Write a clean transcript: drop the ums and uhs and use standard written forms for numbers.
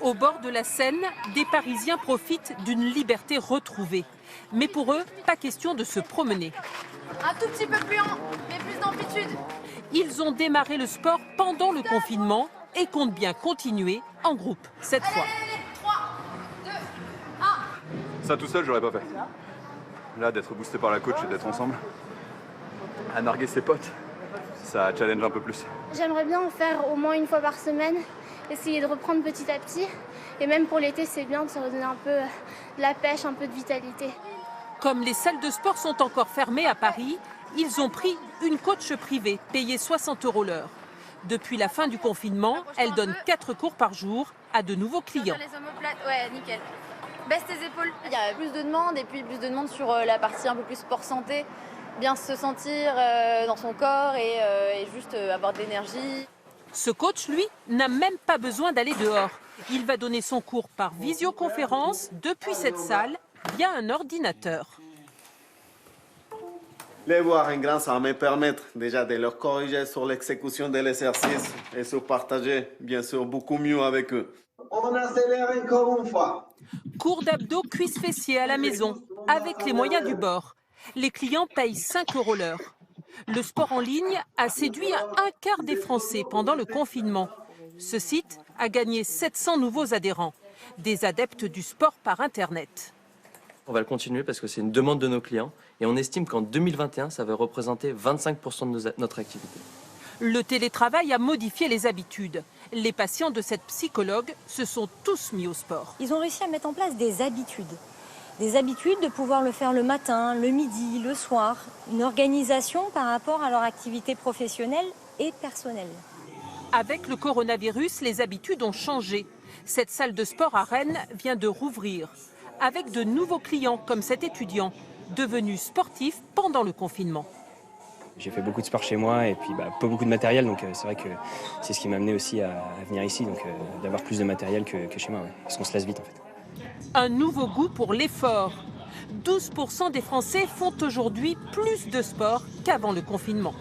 Au bord de la Seine, des Parisiens profitent d'une liberté retrouvée. Mais pour eux, pas question de se promener. Un tout petit peu plus lent, mais plus d'amplitude. Ils ont démarré le sport pendant le confinement et comptent bien continuer en groupe cette fois. Allez, 3, 2, 1. Ça tout seul, j'aurais pas fait. Là, d'être boosté par la coach et d'être ensemble, à narguer ses potes, ça challenge un peu plus. J'aimerais bien en faire au moins une fois par semaine, essayer de reprendre petit à petit. Et même pour l'été, c'est bien de se redonner un peu de la pêche, un peu de vitalité. Comme les salles de sport sont encore fermées à Paris, ils ont pris une coach privée, payée 60 € l'heure. Depuis la fin du confinement, elle donne 4 cours par jour à de nouveaux clients. Les omoplates, ouais, nickel. Baisse tes épaules. Il y a plus de demandes et puis plus de demandes sur la partie un peu plus sport santé. Bien se sentir dans son corps et juste avoir de l'énergie. Ce coach, lui, n'a même pas besoin d'aller dehors. Il va donner son cours par visioconférence depuis cette salle via un ordinateur. Les voir en grand, ça va me permettre déjà de leur corriger sur l'exécution de l'exercice et se partager, bien sûr, beaucoup mieux avec eux. On accélère encore une fois. Cours d'abdos, cuisses fessiers à la maison, avec les moyens du bord. Les clients payent 5 € l'heure. Le sport en ligne a séduit un quart des Français pendant le confinement. Ce site a gagné 700 nouveaux adhérents, des adeptes du sport par Internet. On va le continuer parce que c'est une demande de nos clients et on estime qu'en 2021, ça va représenter 25% de notre activité. Le télétravail a modifié les habitudes. Les patients de cette psychologue se sont tous mis au sport. Ils ont réussi à mettre en place des habitudes. Des habitudes de pouvoir le faire le matin, le midi, le soir. Une organisation par rapport à leur activité professionnelle et personnelle. Avec le coronavirus, les habitudes ont changé. Cette salle de sport à Rennes vient de rouvrir, avec de nouveaux clients comme cet étudiant, devenu sportif pendant le confinement. J'ai fait beaucoup de sport chez moi et puis pas beaucoup de matériel, donc c'est vrai que c'est ce qui m'a amené aussi à venir ici, donc d'avoir plus de matériel que chez moi, ouais, parce qu'on se lasse vite en fait. Un nouveau goût pour l'effort. 12% des Français font aujourd'hui plus de sport qu'avant le confinement.